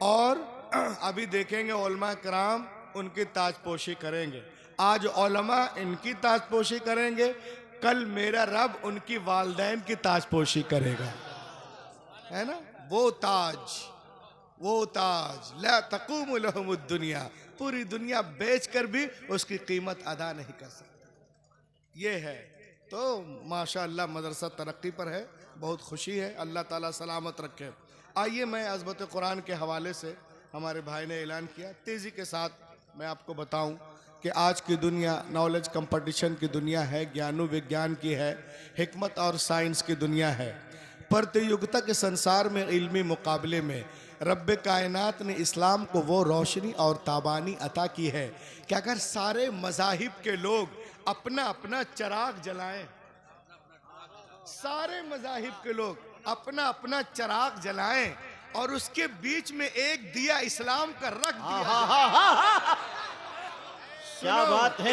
और अभी देखेंगे उलमा कराम उनकी ताजपोशी करेंगे। आज उलमा इनकी ताजपोशी करेंगे, कल मेरा रब उनकी वालदैन की ताजपोशी करेगा, है ना। वो ताज ला तक़ूमु लहुमुद दुनिया, पूरी दुनिया बेचकर भी उसकी कीमत अदा नहीं कर सकती। ये है तो माशाअल्लाह मदरसा तरक्की पर है, बहुत खुशी है, अल्लाह ताला सलामत रखे। आइए मैं अज़मत कुरान के हवाले से हमारे भाई ने ऐलान किया, तेज़ी के साथ मैं आपको बताऊं कि आज की दुनिया नॉलेज कंपटीशन की दुनिया है, ज्ञानो विज्ञान की है, हिकमत और साइंस की दुनिया है। प्रतियोगिता के संसार में इल्मी मुकाबले में रब्बे कायनात ने इस्लाम को वो रोशनी और ताबानी अता की है कि अगर सारे मज़ाहिब के लोग अपना अपना चिराग जलाएं, सारे मज़ाहिब के लोग अपना अपना चिराग जलाएं और उसके बीच में एक दिया इस्लाम का रख दिया। क्या बात है।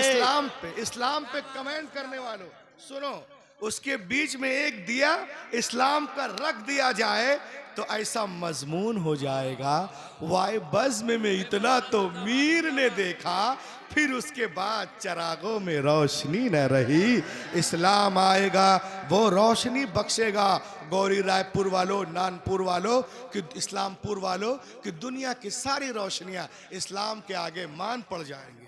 इस्लाम पे कमेंट करने वालों सुनो, उसके बीच में एक दिया इस्लाम का रख दिया जाए तो ऐसा मजमून हो जाएगा, वाई बज़्म में इतना तो मीर ने देखा, फिर उसके बाद चरागों में रोशनी न रही। इस्लाम आएगा वो रोशनी बख्शेगा गौरी रायपुर वालों, नानपुर वालों कि इस्लामपुर वालों कि दुनिया की सारी रोशनियां इस्लाम के आगे मान पड़ जाएंगी।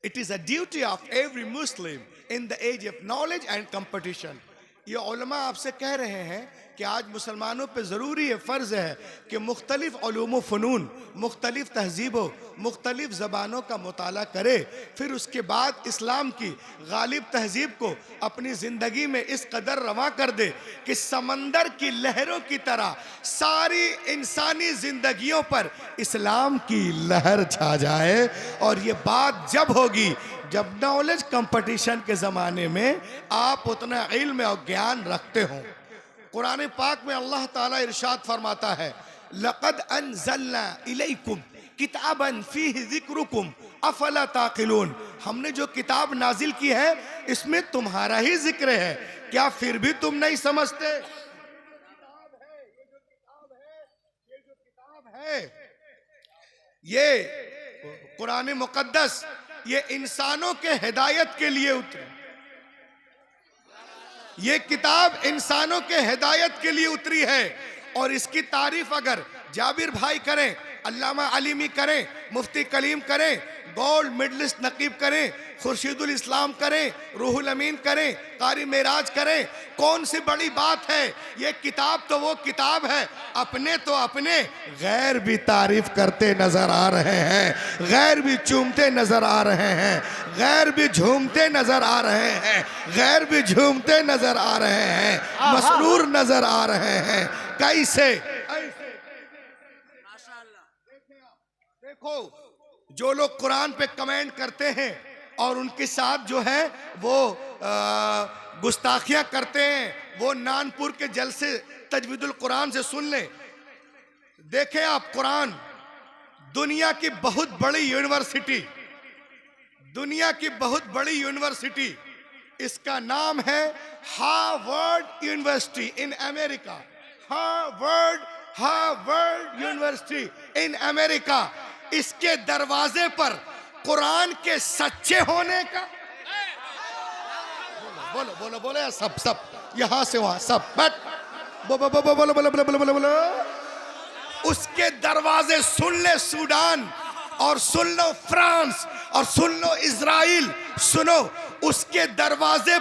It is a duty of every Muslim in the age of knowledge and competition. ये उलमा आपसे कह रहे हैं कि आज मुसलमानों पे ज़रूरी है, फ़र्ज़ है कि मुख्तलिफ़ उलूम फ़नून, मुख्तलिफ़ तहज़ीबों, मुख्तलिफ़ ज़बानों का मुताला करे, फिर उसके बाद इस्लाम की गालिब तहज़ीब को अपनी ज़िंदगी में इस कदर रवा कर दे कि समंदर की लहरों की तरह सारी इंसानी ज़िंदगियों पर इस्लाम की लहर छा जाए। और ये बात जब होगी जब नॉलेज कंपटीशन के ज़माने में आप उतना इल्म और ज्ञान रखते हो। कुरान पाक में अल्लाह ताला इरशाद फरमाता है, लक़द अंज़लना इलैकुम किताबन फ़ीहि ज़िक्रुकुम अफ़ला ताक़िलून, हमने जो किताब नाजिल की है इसमें तुम्हारा ही जिक्र है, क्या फिर भी तुम नहीं समझते। ये कुरान मुक़द्दस ये इंसानों के हिदायत के लिए उतरी, ये किताब इंसानों के हिदायत के लिए उतरी है। और इसकी तारीफ अगर जाबिर भाई करें, अल्लामा अलीमी करें, मुफ्ती कलीम करें, गोल्ड मेडलिस्ट नकीब करें, खुर्शीदुल इस्लाम करें, रूहुल अमीन करें, कारी मेराज करें, कौन सी बड़ी बात है। ये किताब तो वो किताब है, अपने तो अपने गैर भी तारीफ करते नजर आ रहे हैं, गैर भी चूमते नजर आ रहे हैं, गैर भी झूमते नजर आ रहे हैं, गैर भी झूमते नजर आ रहे हैं, मसरूर नजर आ रहे हैं। कैसे देखो, जो लोग कुरान पे कमेंट करते हैं और उनके साथ जो है वो गुस्ताखियां करते हैं, वो नानपुर के जलसे तजवीदुल कुरान से सुन लें। देखें आप, कुरान दुनिया की बहुत बड़ी यूनिवर्सिटी, दुनिया की बहुत बड़ी यूनिवर्सिटी, इसका नाम है Harvard university in America. Harvard university in America, इसके दरवाजे पर कुरान के सच्चे होने का बोलो बोलो बोलो यार, सब सब यहां से वहां सब बट बोलो बोलो बोलो बोलो बोलो बोलो बोलो। उसके दरवाजे सुन ले सूडान, और सुन लो फ्रांस, और सुन लो इजराइल, सुनो उसके दरवाजे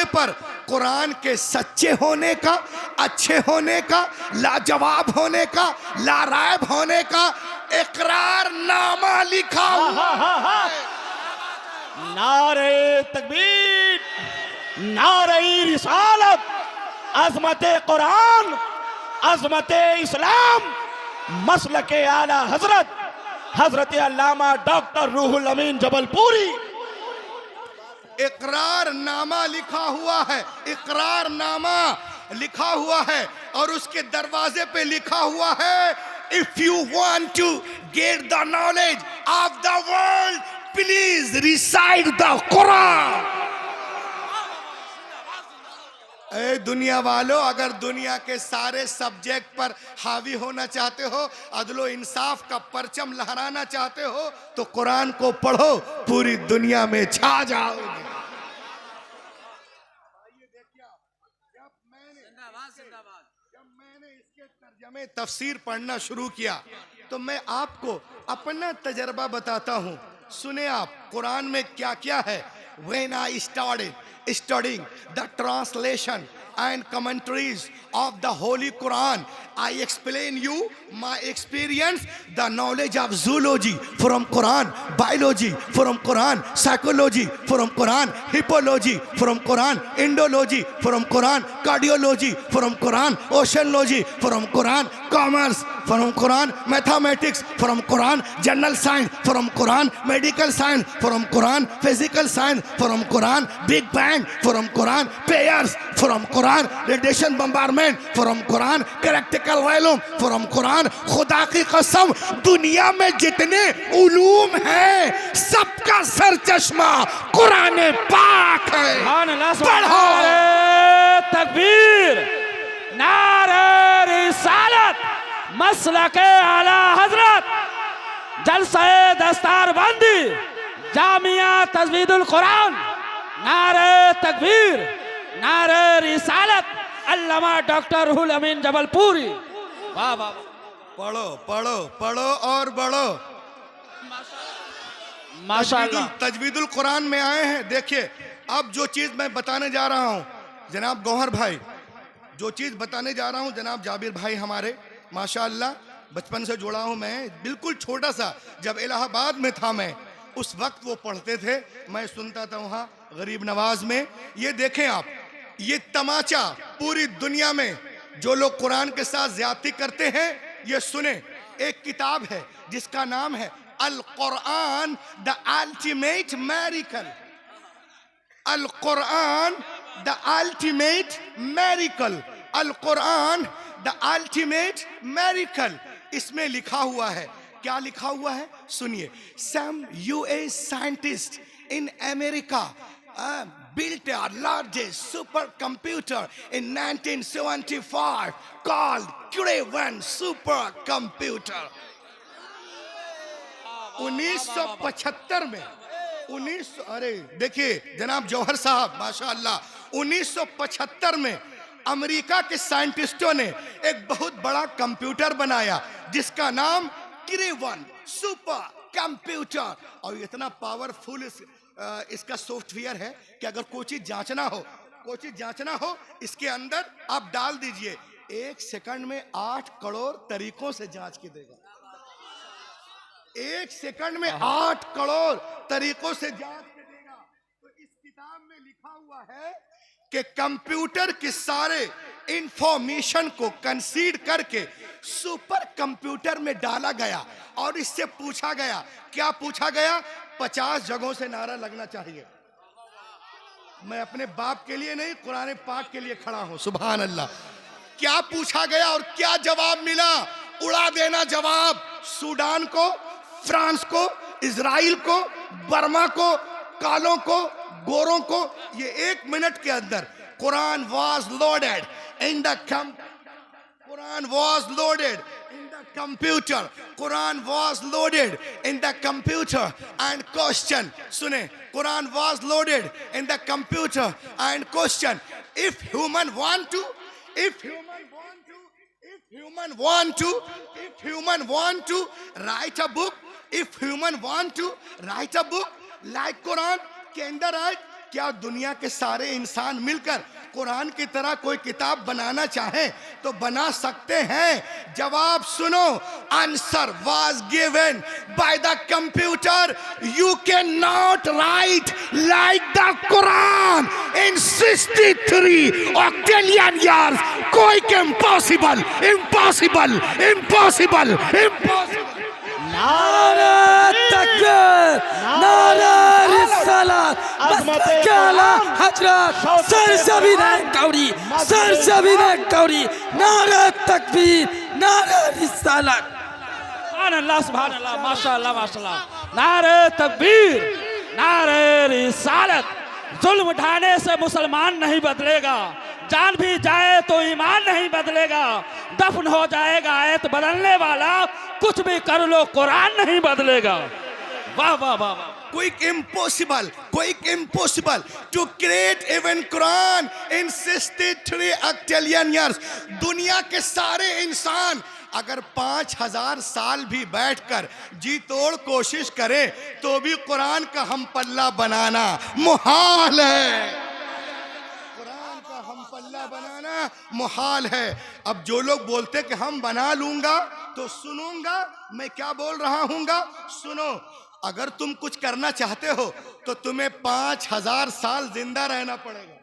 पर कुरान के सच्चे होने का, अच्छे होने का, लाजवाब होने का, लारायब होने का इकरारनामा लिखा हुआ है। नारे तकबीर, नारे रिसालत, अज़मते कुरान, अज़मते इस्लाम, मसलके आला हजरत हजरत अल्लामा डॉक्टर रूहुल अमीन जबलपुरी। इकरारनामा लिखा हुआ है, इकरारनामा लिखा हुआ है, और उसके दरवाजे पे लिखा हुआ है, if you want to get the knowledge of the world please recite the Quran. ए दुनिया वालों, अगर दुनिया के सारे सब्जेक्ट पर हावी होना चाहते हो, अदलो इंसाफ का परचम लहराना चाहते हो, तो कुरान को पढ़ो, पूरी दुनिया में छा जाओगे। जब मैंने इसके तर्जमे तफसीर पढ़ना शुरू किया तो मैं आपको अपना तजर्बा बताता हूँ। सुने आप कुरान में क्या क्या है। When I started studying the translation and commentaries of the Holy Quran, I explain you my experience, the knowledge of zoology from Quran, biology from Quran, psychology from Quran, hippology from Quran, Indology from Quran, cardiology from Quran, oceanology from Quran, commerce from Quran, mathematics from Quran, general science from Quran, medical science from Quran, physical science from Quran, Big Bang from Quran, pairs from Quran, radiation bombardment from Quran, practical realm from Quran। खुदा की कसम, दुनिया में जितने उलूम हैं सबका sir चश्मा कुरान पाक है। पढ़ो। तकबीर, नारे रिसालत, मसलके आला हजरत, जलसे दस्तारबंदी, जामिया तजवीदुल कुरान, नारे तकबीर, नारे रिसालत, अल्लामा डॉक्टर रुहुल अमीन जबलपुरी। वाह वाह, पढ़ो पढ़ो पढ़ो और बढ़ो। माशाअल्लाह। तजवीदुल कुरान में आए हैं। देखिए अब जो चीज मैं बताने जा रहा हूं जनाब गौहर भाई, जो चीज बताने जा रहा हूं जनाब जाबिर भाई हमारे, माशाअल्लाह बचपन से जुड़ा हूं मैं। बिल्कुल छोटा सा जब इलाहाबाद में था मैं, उस वक्त वो पढ़ते थे, मैं सुनता था वहाँ गरीब नवाज में। ये देखें आप, ये तमाचा पूरी दुनिया में जो लोग कुरान के साथ ज्यादती करते हैं, ये सुने। एक किताब है जिसका नाम है Al Quran the ultimate miracle. Al Quran the ultimate miracle. Al Quran the ultimate miracle. इसमें लिखा हुआ है, क्या लिखा हुआ है सुनिए। Some US scientist in America built a largest supercomputer in 1975 called Cray-1 supercomputer। 1975 में अरे देखिए जनाब जौहर साहब माशाअल्लाह, 1975 में अमेरिका के साइंटिस्टों ने एक बहुत बड़ा कंप्यूटर बनाया जिसका नाम Cray-1 सुपर कंप्यूटर। और इतना पावरफुल इसका सॉफ्टवेयर है कि अगर कोई चीज जांचना हो इसके अंदर आप डाल दीजिए, 1 सेकंड में 8 करोड़ तरीकों से जांच के देगा। 1 सेकंड में 8 करोड़ तरीकों से जांच के देगा। तो इस किताब में लिखा हुआ है कि कंप्यूटर के सारे इंफॉर्मेशन को कंसीड करके सुपर कंप्यूटर में डाला गया और इससे पूछा गया, क्या पूछा गया? 50 जगहों से नारा लगना चाहिए। मैं अपने बाप के लिए नहीं, कुरान पाक के लिए खड़ा हूं। सुभान अल्लाह। क्या पूछा गया और क्या जवाब मिला? उड़ा देना जवाब। सूडान को, फ्रांस को, इजराइल को, बर्मा को, कालों को, गोरों को, ये 1 मिनट के अंदर Quran was loaded in the Quran was loaded in the computer। Quran was loaded in the computer and question, सुने, Quran was loaded in the computer and question, if human want to write a book, if human want to write a book like Quran के अंदर आए, क्या दुनिया के सारे इंसान मिलकर कुरान की तरह कोई किताब बनाना चाहे तो बना सकते हैं? जवाब सुनो। Answer was given by the computer, you cannot write like the Quran in 63 octillion years। कोई के impossible। नारा तकबीर, नारा रिसालत, मसलके आला हजरत, सरजमीन कौरी, नारा तकबीर, नारा रिसालत। सुभान अल्लाह, माशाअल्लाह माशाअल्लाह। नारे तकबीर, नारे रिसालत। जुल्म ढाने से मुसलमान नहीं बदलेगा, जान भी जाए तो ईमान नहीं बदलेगा, दफन हो जाएगा आयत बदलने वाला, कुछ भी कर लो कुरान नहीं बदलेगा। वाह वाह वाह वाह। Quick impossible to create even Quran in 63 octillion years. दुनिया के सारे इंसान अगर 5000 साल भी बैठकर जी तोड़ कोशिश करें तो भी कुरान का हम पल्ला बनाना मुहाल है। कुरान का हम पल्ला बनाना मुहाल है। अब जो लोग बोलते कि हम बना लूंगा तो सुनूंगा मैं क्या बोल रहा हूँगा, सुनो। अगर तुम कुछ करना चाहते हो तो तुम्हें 5000 साल जिंदा रहना पड़ेगा।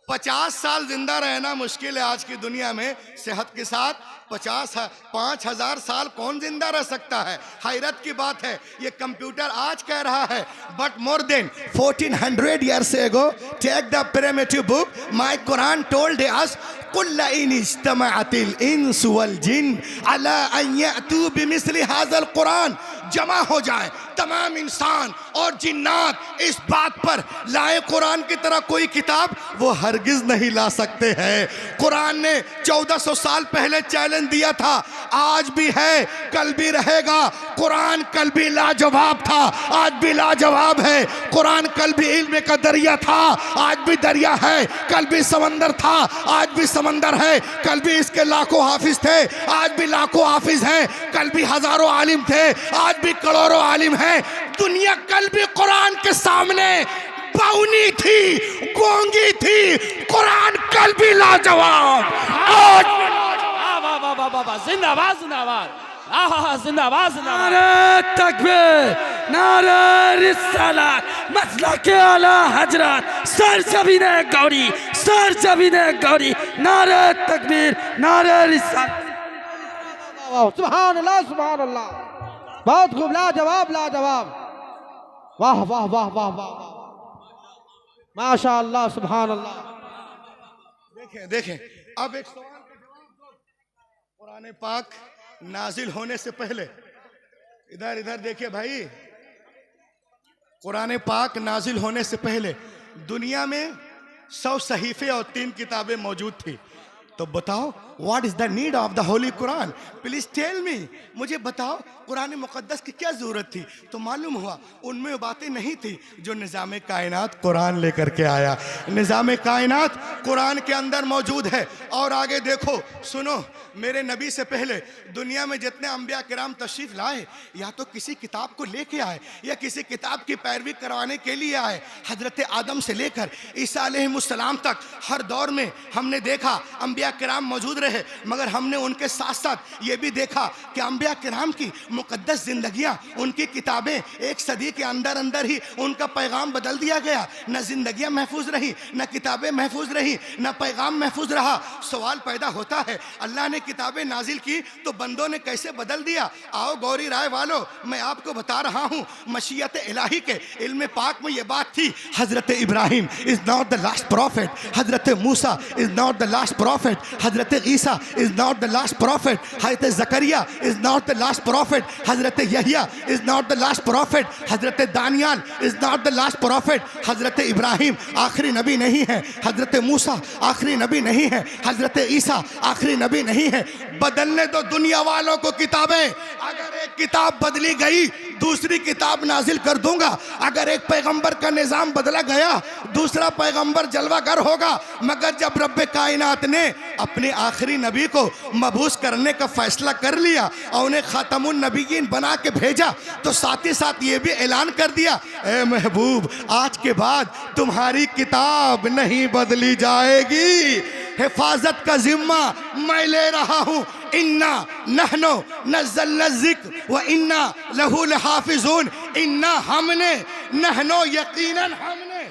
50 साल जिंदा रहना मुश्किल है आज की दुनिया में सेहत के साथ। 5000 साल कौन जिंदा रह सकता है? हैरत की बात है, ये कंप्यूटर आज कह रहा है। But more than 1400 years ago, take the primitive book, my Quran told us, कुल इन इज्तमाअतिल इंस वल जिन अला अन यअतू बिमिस्लि हाज़ल कुरान, जमा हो जाए तमाम इंसान और जिन्नात इस बात पर लाए कुरान की तरह कोई किताब, वो हरगिज नहीं ला सकते हैं। कुरान ने 1400 साल पहले चैलेंज दिया था, आज भी है कल भी रहेगा। कुरान कल भी लाजवाब था, आज भी लाजवाब है। कुरान कल भी इल्म का दरिया था, आज भी दरिया है। कल भी समंदर था, आज भी समंदर है। कल भी इसके लाखों हाफिज थे, आज भी लाखों हाफिज हैं। कल भी हजारों आलिम थे, आज भी करोड़ों आलिम हैं। दुनिया कल भी कुरान के सामने बौनी थी, गोंगी थी, कुरान कल भी लाजवाब। आज वाह वाह वाह वाह, जिंदाबाद जिंदाबाद, जिंदाबाद जिंदाबाद। नारे तकबीर, नारे रिसालत, मसलक आला हजरत, सर जबीने गौरी, सर जबीने गौरी। नारे तकबीर, नारे रिसालत। सुभान अल्लाह, सुभान अल्लाह, बहुत खूब, लाजवाब लाजवाब, वाह वाह वाह वाह वाह, माशा अल्लाह, सुभान अल्लाह। देखें देखें, अब एक सवाल का जवाब दो। कुरान पाक नाजिल होने से पहले, इधर इधर देखिए भाई, कुरान पाक नाजिल होने से पहले दुनिया में 100 सहीफे और 3 किताबें मौजूद थी। तो बताओ, what is the need of the holy Quran? Please tell me, मुझे बताओ कुरान मुकद्दस की क्या जरूरत थी? तो मालूम हुआ उनमें वो बातें नहीं थी जो निज़ाम कायनात कुरान लेकर के आया। निज़ाम कायनात कुरान के अंदर मौजूद है। और आगे देखो, सुनो, मेरे नबी से पहले दुनिया में जितने अंबिया किराम तशरीफ लाए, या तो किसी किताब को लेके आए या किसी किताब की पैरवी करवाने के लिए आए। हजरत आदम से लेकर ईसा अलैहिस्सलाम तक हर दौर में हमने देखा अंबिया किराम मौजूद रहे, मगर हमने उनके साथ साथ ये भी देखा कि अंबिया किराम की मुकद्दस जिंदगियां, उनकी किताबें एक सदी के अंदर अंदर ही उनका पैगाम बदल दिया गया। न जिंदगियां महफूज रही, न किताबें महफूज रही, न पैगाम महफूज रहा। सवाल पैदा होता है, अल्लाह ने किताबें नाजिल की तो बंदों ने कैसे बदल दिया? आओ गौरी राय वालों, मैं आपको बता रहा हूँ, मशीयत इलाही के इल्म पाक में ये बात थी। Hazrat Ibrahim is not the last prophet, Hazrat Musa is not the last prophet, Hazrat Isa is not the last prophet, Hazrat Zakariya is not the last prophet, Hazrat Yahya is not the last prophet, Hazrat Daniyal is not the last prophet. Hazrat Ibrahim आखिरी नबी नहीं है, हजरत मूसा आखिरी नबी नहीं है, हजरत ईसा आखिरी नबी नहीं है। बदलने दो दुनिया वालों को किताबें। अगर एक किताब बदली गई, दूसरी किताब नाजिल कर दूंगा। अगर एक पैगंबर का निजाम बदला गया, दूसरा पैगंबर जलवागर होगा। मगर जब रब्बे कायनात ने अपने आखिरी नबी को मबूस करने का फैसला कर लिया और उन्हें खातमुन नबीयीन बना के भेजा, तो साथ ही साथ ये भी ऐलान कर दिया, ए महबूब, आज के बाद तुम्हारी किताब नहीं बदली जाएगी। हिफाजत का जिम्मा मैं ले रहा हूँ। इन्ना नहनो नज़्ज़लना ज़िक्र व इन्ना लहू लहाफ़िज़ून। इन्ना हमने, नहनो यकीनन हमने,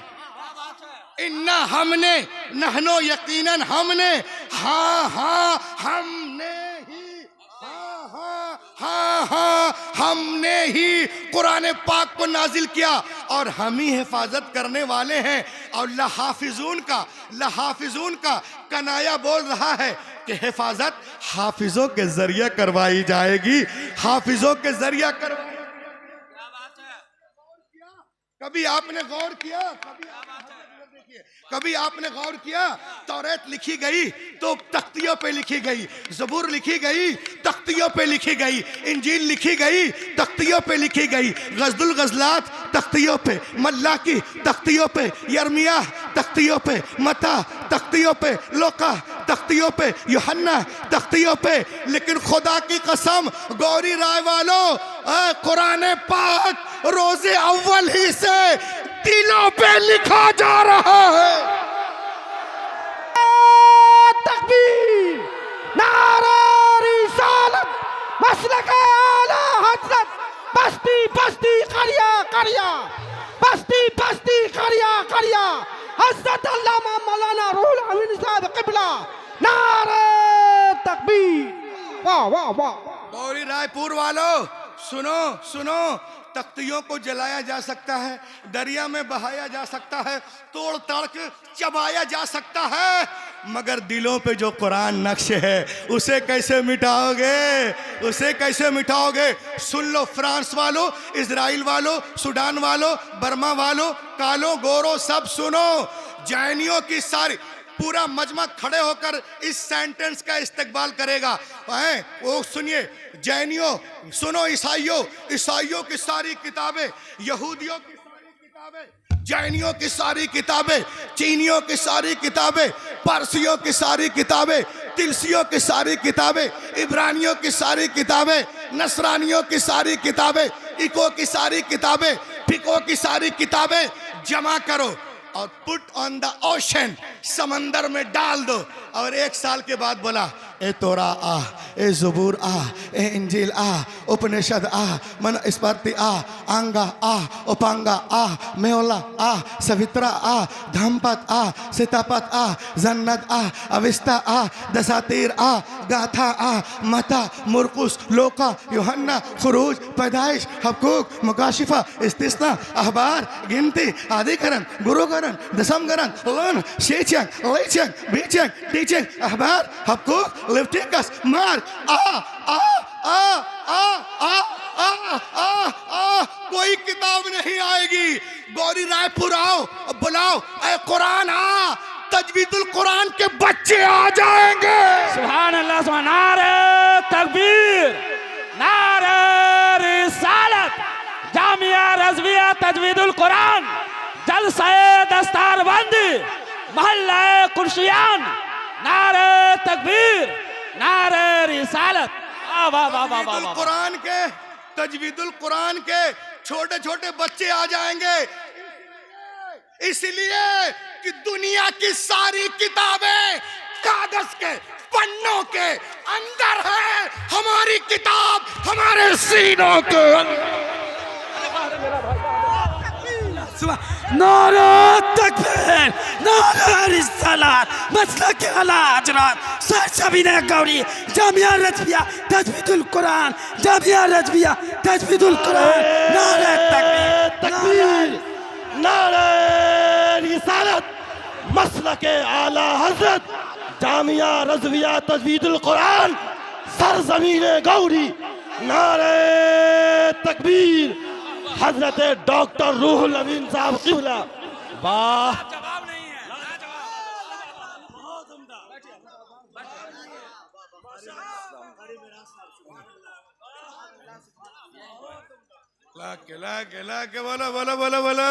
इन्ना हमने, नहनो यकीनन हमने, हाँ हाँ हमने ही, हाँ हाँ हाँ हाँ हमने ही कुरान पाक को नाजिल किया और हम ही हिफाजत करने वाले हैं। और लहाफिजून का कनाया बोल रहा है कि हिफाजत हाफिजों के जरिए करवाई जाएगी, हाफिजों के जरिए करवाई। कभी आपने गौर किया? कभी कभी आपने गौर किया तौरात लिखी गई तो तख्तियों पे लिखी गई, ज़बूर लिखी गई तख्तियों पे लिखी गई, इंजील लिखी गई तख्तियों पे लिखी गई, गज़लुल गज़लात तख्तियों पे, मल्लाकी तख्तियों पे, यर्मिया तख्तियों पे, मता तख्तियों पे, लोका तख्तियों पे, यूहन्ना तख्तियों पे। लेकिन खुदा की कसम गौरी राय वालों, कुरान पाक रोज़े अव्वल ही से दिलों पे लिखा जा रहा है। तकबीर, नारा रिसालत, मसलक आला हजरत, बस्ती बस्ती करिया करिया, बस्ती बस्ती करिया करिया, हजरत अल्लामा मौलाना रूहुल अमीन साहब क़िबला, नारा तकबीर। वाह वाह वाह। गौरी रायपुर वालों सुनो सुनो, तख्तियों को जलाया जा सकता है, दरिया में बहाया जा सकता है, तोड़ ताड़ के चबाया जा सकता है, मगर दिलों पे जो कुरान नक्श है उसे कैसे मिटाओगे, उसे कैसे मिटाओगे? सुन लो फ्रांस वालों, इजराइल वालों, सूडान वालों, बर्मा वालों, कालो गोरो सब सुनो, जैनियों की सारी पूरा मजमा खड़े होकर इस सेंटेंस का इस्तेकबाल करेगा। वो सुनिए, जैनियों सुनो, ईसाइयों, ईसाइयों की सारी किताबें, यहूदियों की सारी किताबें, जैनियों की सारी किताबें, चीनियों की सारी किताबें, पारसियों की सारी किताबें, तिलसियों की सारी किताबें, इब्रानियों की सारी किताबें, नसरानियों की सारी किताबें, इको की सारी किताबें, फिको की सारी किताबें जमा करो और पुट ऑन द ओशन, समंदर में डाल दो। और 1 साल के बाद बोला, ए तोरा आ, ए ज़बूर आ, ए इंजील आ, उपनिषद आ, मन स्मृति आ, आंगा आ, उपांगा आ, मेओला आ, सवित्रा आ, धम्पत आ, सीतापत आ, जन्नत आ, अविस्ता आ, दसातीर आ, गाथा आ, मता, मुरकुस, लोका, यूहन्ना, खुरूज, पैदाइश, हक़ूक़, मुकाशिफा, इस्तिस्ना, अहबार, गिनती, आदिकरण, गुरुकरण, दशमकरण, लन, शेचंग, लेचंग, बीचंग, टीचंग, अहबार, हक़ूक़, लेविटिकस, मार्क, आ आ आ आ आ आ आ आ, कोई किताब नहीं आएगी। गौरी रायपुर आओ, बुलाओ, ए कुरान आ, तजवीदुल कुरान के बच्चे आ जाएंगे। सुभान अल्लाह, सुभान, नारे तकबीर, नारे रिसालत, जामिया रज़विया तजवीदुल कुरान, जलसाए दस्तारबंदी, महल्ला कुर्सियान, नारे तकबीर, नारे रिसालत। वाह वाह वाह वाह वाह। कुरान के, तजवीदुल कुरान के छोटे छोटे बच्चे आ जाएंगे, इसलिए कि दुनिया की सारी किताबें कागज के पन्नों के अंदर है, हमारी किताब हमारे सीनों के अंदर। नारा तकबीर, नारा रिसालत, मसलक आला हजरत, सरजमीन गौरी, जामिया रज़विया तजवीदुल कुरान, जामिया रज़विया तजवीदुल कुरान, नारा तकबीर, नारे रिसालत, मसलक आला हजरत, जामिया रज़विया तजवीदुल कुरान, सरजमीन गौरी, नारे तकबीर, हजरत डॉक्टर रूहुल अमीन साहब क़िबला। वाह, के बोलो बोलो बोलो बोलो।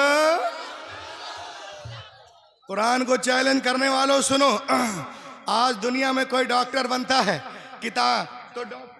कुरान को चैलेंज करने वालों सुनो, आज दुनिया में कोई डॉक्टर बनता है, किताब तो डॉक्टर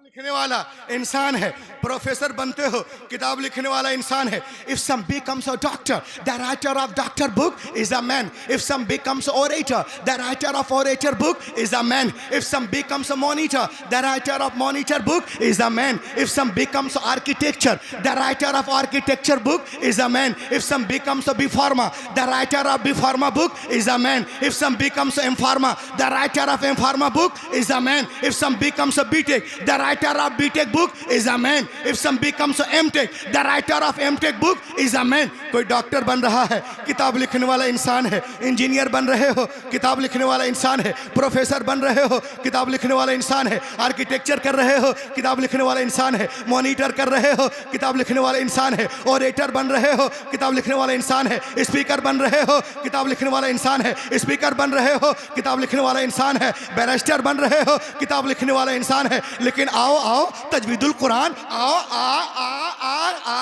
लिखने वाला इंसान है, प्रोफेसर बनते हो किताब लिखने वाला इंसान है। If some becomes a doctor, the writer of doctor book is a man. If some becomes orator, the writer of orator book is a man. If some becomes a monitor, the writer of monitor book is a man. If some becomes architecture, the writer of architecture book is a man. If some becomes a B-Pharma, the writer of B-Pharma book is a man. If some becomes a M-Pharma, the writer of M-Pharma book is a man. If some becomes a B-Tech, the writer of B-Tech book is a man. If some becomes a M-Tech, the writer of M-Tech book is a man. कोई doctor बन रहा है, किताब लिखने वाला इंसान है। Engineer बन रहे हो, किताब लिखने वाला इंसान है। प्रोफेसर बन रहे हो, किताब लिखने वाला इंसान है। आर्किटेक्चर कर रहे हो, किताब लिखने वाला इंसान है। मॉनिटर कर रहे हो, किताब लिखने वाला इंसान है। ऑरेटर बन रहे हो, किताब लिखने वाला इंसान है। स्पीकर बन रहे हो, किताब लिखने वाला इंसान है। स्पीकर बन रहे हो, किताब लिखने वाला इंसान है। बैरिस्टर बन रहे हो, किताब लिखने वाला इंसान है। लेकिन आओ आओ तजवीदुल कुरान, आओ आ आ आ आ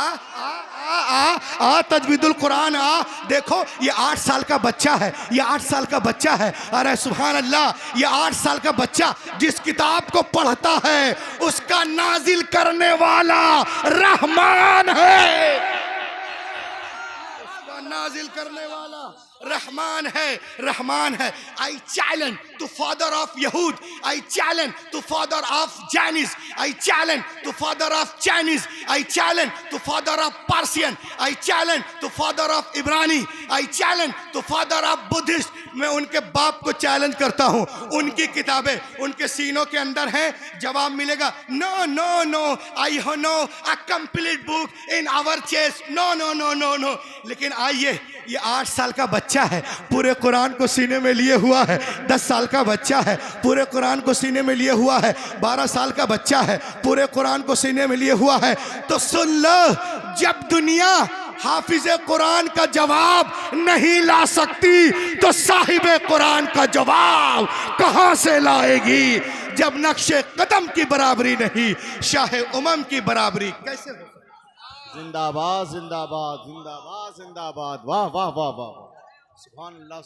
आ आ आ तजवीदुल कुरान आ। देखो ये 8 साल का बच्चा है, ये 8 साल का बच्चा है। अरे सुभान अल्लाह, ये 8 साल का बच्चा जिस किताब को पढ़ता है उसका नाजिल करने वाला रहमान है, उसका नाजिल करने वाला रहमान है, रहमान है। I challenge to father of Yahud, I challenge to father of Jainis, I challenge to father of Chinese, I challenge to father of Persian, I challenge to father of Ibrani, I challenge to father of Buddhist. मैं उनके बाप को challenge करता हूं, उनकी किताबें उनके सीनों के अंदर हैं, जवाब मिलेगा no no no, I who know a complete book in our chest, no no no no no. लेकिन आइए, ये 8 साल का बच्चा है, पूरे कुरान को सीने में लिए हुआ है। 10 साल का बच्चा है, पूरे कुरान को सीने में लिए हुआ है। 12 साल का बच्चा है, पूरे कुरान को सीने में लिए हुआ है। तो सुन लो, जब दुनिया हाफिज कुरान का जवाब नहीं ला सकती तो साहिबे कुरान का जवाब कहां से लाएगी? जब नक्शे कदम की बराबरी नहीं, शाहे उमम की बराबरी कैसे हो? जिंदाबाद जिंदाबाद जिंदाबाद जिंदाबाद, वाह वाह वाह वाह, सुभान अल्लाह।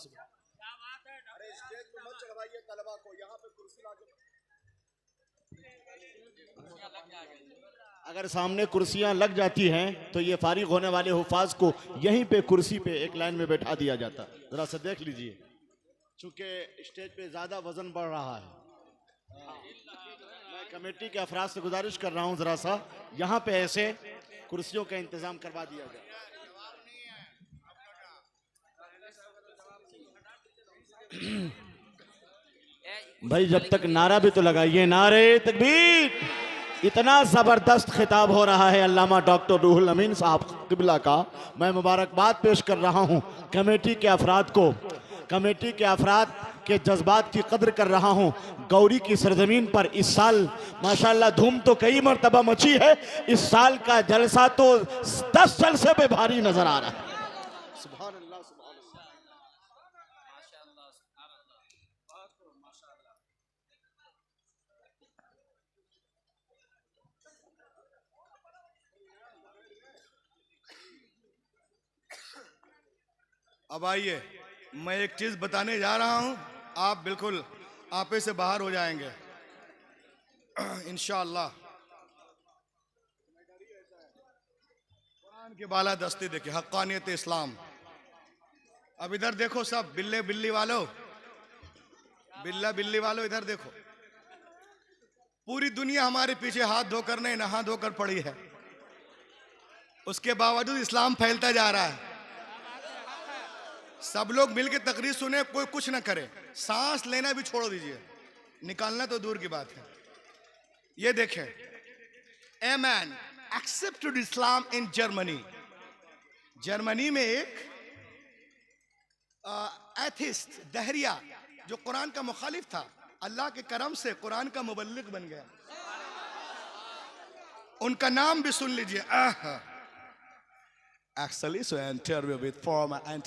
अगर सामने कुर्सियां लग जाती हैं तो ये फारिग होने वाले हुफाज को यहीं पे कुर्सी पे एक लाइन में बैठा दिया जाता। जरा सा देख लीजिए, चूंकि स्टेज पे ज्यादा वजन बढ़ रहा है, मैं कमेटी के अफराद से गुजारिश कर रहा हूं जरा सा यहाँ पे ऐसे कुर्सियों का इंतजाम करवा दिया जाए। भाई जब तक नारा भी तो लगाइए, नारे तकबीर। इतना जबरदस्त खिताब हो रहा है अल्लामा डॉक्टर रूहुल अमीन साहब किबला का। मैं मुबारकबाद पेश कर रहा हूं कमेटी के अफराद को, कमेटी के अफराद के जज्बात की कदर कर रहा हूं। गौरी की सरजमीन पर इस साल माशाल्लाह धूम तो कई मरतबा मची है, इस साल का जलसा तो 10 जलसे पे भारी नजर आ रहा है। सुभान अल्लाह, सुभान अल्लाह। अब आइए, मैं एक चीज बताने जा रहा हूं, आप बिल्कुल आपे से बाहर हो जाएंगे इंशाअल्लाह। कुरान की बाला दस्ती देखिए, हक्कानियत इस्लाम। अब इधर देखो सब बिल्ले बिल्ली वालों, बिल्ला बिल्ली वालों इधर देखो। पूरी दुनिया हमारे पीछे हाथ धोकर नहीं, नहा धोकर पड़ी है, उसके बावजूद इस्लाम फैलता जा रहा है। सब लोग मिलकर तकरीर सुने, कोई कुछ ना करे, सांस लेना भी छोड़ दीजिए, निकालना तो दूर की बात है। ये देखें, a man accepted Islam in Germany. Germany में एक एथिस्ट दहरिया जो कुरान का मुखालिफ था, अल्लाह के करम से कुरान का मुबल्लिग बन गया। उनका नाम भी सुन लीजिए, Actually, so I interview with former